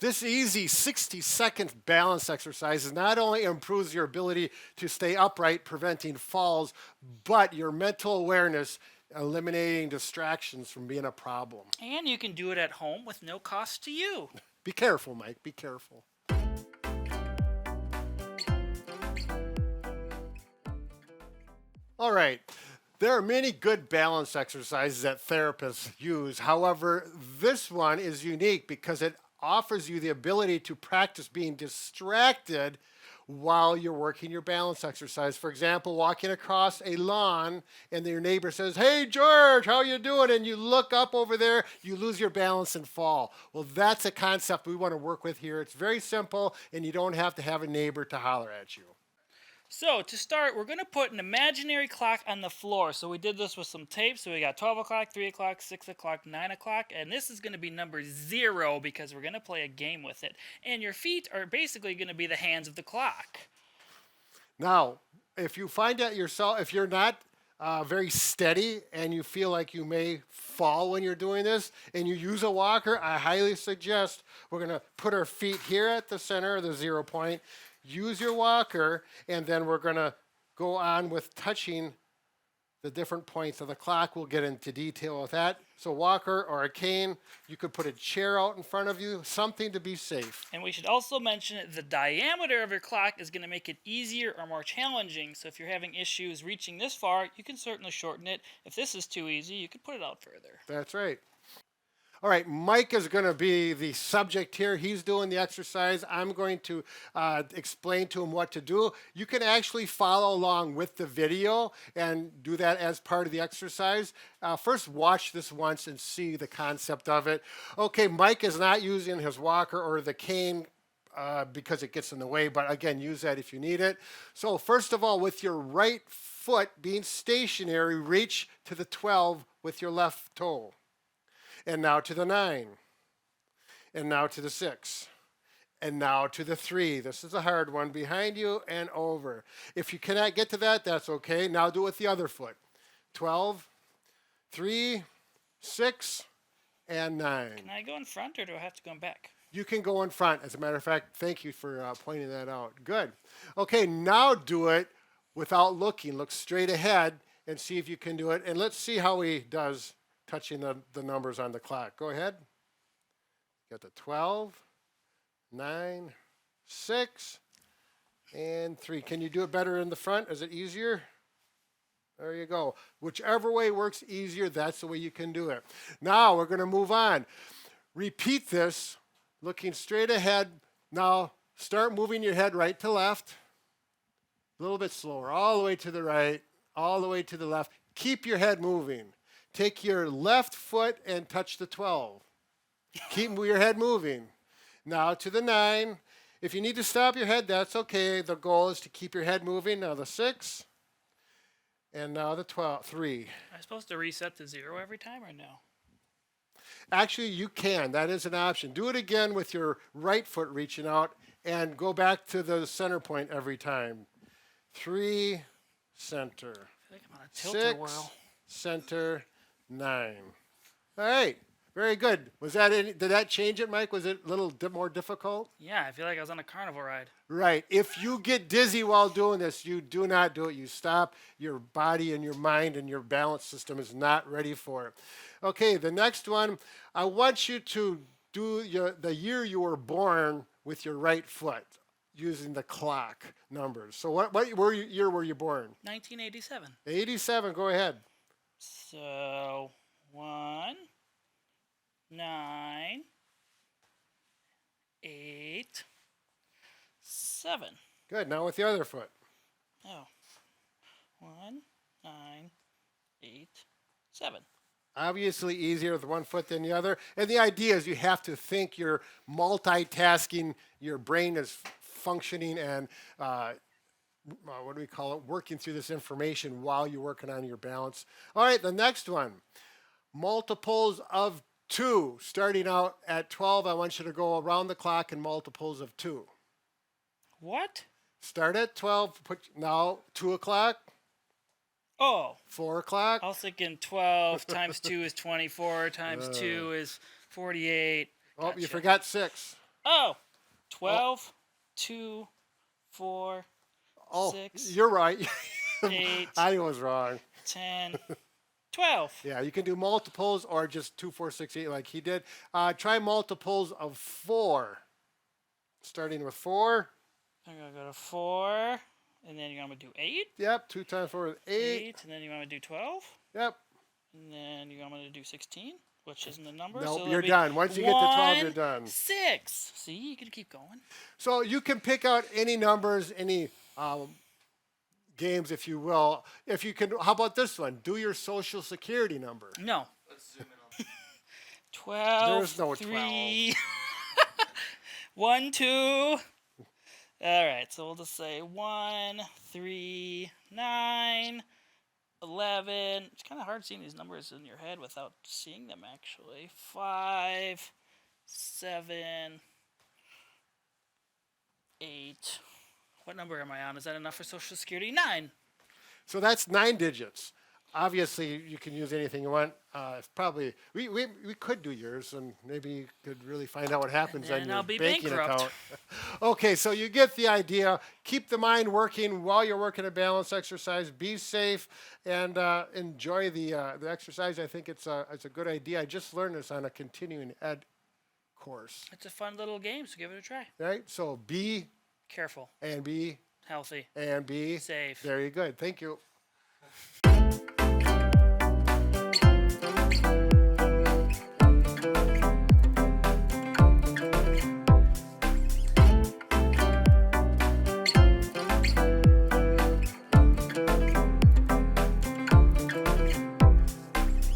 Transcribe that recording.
This easy 60-second balance exercise not only improves your ability to stay upright, preventing falls, but your mental awareness, eliminating distractions from being a problem. And you can do it at home with no cost to you. Be careful, Mike. Be careful. All right. There are many good balance exercises that therapists use. However, this one is unique because it offers you the ability to practice being distracted while you're working your balance exercise. For example, walking across a lawn and your neighbor says, "Hey George, how you doing?" and you look up over there, you lose your balance and fall. Well, that's a concept we want to work with here. It's very simple and you don't have to have a neighbor to holler at you. So to start, we're going to put an imaginary clock on the floor. So we did this with some tape. So we got 12 o'clock, 3 o'clock, 6 o'clock, 9 o'clock. And this is going to be number 0 because we're going to play a game with it. And your feet are basically going to be the hands of the clock. Now, if you find out yourself, if you're not very steady and you feel like you may fall when you're doing this and you use a walker, I highly suggest we're going to put our feet here at the center of the 0 point. Use your walker, and then we're going to go on with touching the different points of the clock. We'll get into detail with that. So walker or a cane, you could put a chair out in front of you, something to be safe. And we should also mention the diameter of your clock is going to make it easier or more challenging. So if you're having issues reaching this far, you can certainly shorten it. If this is too easy, you could put it out further. That's right. All right, Mike is going to be the subject here. He's doing the exercise. I'm going to explain to him what to do. You can actually follow along with the video and do that as part of the exercise. First, watch this once and see the concept of it. Okay, Mike is not using his walker or the cane because it gets in the way, but again, use that if you need it. So first of all, with your right foot being stationary, reach to the 12 with your left toe. And now to the 9. And now to the 6. And now to the 3. This is a hard one. Behind you and over. If you cannot get to that, that's okay. Now do it with the other foot. 12, 3, 6, and 9. Can I go in front or do I have to go in back? You can go in front. As a matter of fact, thank you for pointing that out. Good. Okay, now do it without looking. Look straight ahead and see if you can do it. And let's see how he does touching the numbers on the clock. Go ahead. Got the 12, 9, 6, and 3. Can you do it better in the front? Is it easier? There you go. Whichever way works easier, that's the way you can do it. Now we're going to move on. Repeat this, looking straight ahead. Now start moving your head right to left. A little bit slower. All the way to the right, all the way to the left. Keep your head moving. Take your left foot and touch the 12. Keep your head moving. Now to the 9. If you need to stop your head, that's okay. The goal is to keep your head moving. Now the 6. And now the 3. Am I supposed to reset to 0 every time or no? Actually, you can. That is an option. Do it again with your right foot reaching out and go back to the center point every time. 3, center. I feel like I'm on a tilt-a-whirl. 6, center. 9. All right. Very good. Was that did that change it, Mike? Was it a little more difficult? Yeah, I feel like I was on a carnival ride. Right. If you get dizzy while doing this, you do not do it. You stop. Your body and your mind and your balance system is not ready for it. Okay, the next one, I want you to do the year you were born with your right foot using the clock numbers. So what year were you born? 1987. 87. Go ahead. So 1, 9, 8, 7. Good. Now with the other foot. Oh. 1, 9, 8, 7. Obviously easier with one foot than the other. And the idea is you have to think, you're multitasking, your brain is functioning and what do we call it? Working through this information while you're working on your balance. All right, the next one. Multiples of 2. Starting out at 12, I want you to go around the clock in multiples of 2. What? Start at 12, now 2 o'clock. Oh. 4 o'clock. I was thinking 12 times 2 is 24, times 2 is 48. Oh, Gotcha. you forgot 6. Oh, 12, 2, 4, Oh, 6, you're right. 8, I was wrong. 10, 12. Yeah, you can do multiples or just 2, 4, 6, 8 like he did. Try multiples of 4. Starting with 4. I'm going to go to 4, and then you're going to do 8. Yep, 2 times 4 is 8. 8, and then you're going to do 12. Yep. And then you're going to do 16, which isn't the number. Nope, so you're it'll be done. Once you get to 12, you're 1, done. 6. See, you can keep going. So you can pick out any numbers, any games, if you will. If you can, how about this one? Do your social security number. No. Let's zoom in on 12, There's no 3, 1, 2. All right, so we'll just say 1, 3, 9, 11. It's kind of hard seeing these numbers in your head without seeing them, actually. 5, 7, 8. What number am I on? Is that enough for Social Security? 9. So that's 9 digits. Obviously, you can use anything you want. It's probably we could do yours, and maybe you could really find out what happens And on your I'll be banking bankrupt. account. Okay, so you get the idea. Keep the mind working while you're working a balance exercise. Be safe and enjoy the exercise. I think it's a good idea. I just learned this on a continuing ed course. It's a fun little game, so give it a try. Right? So be Careful, and be healthy, and be safe. Very good. Thank you.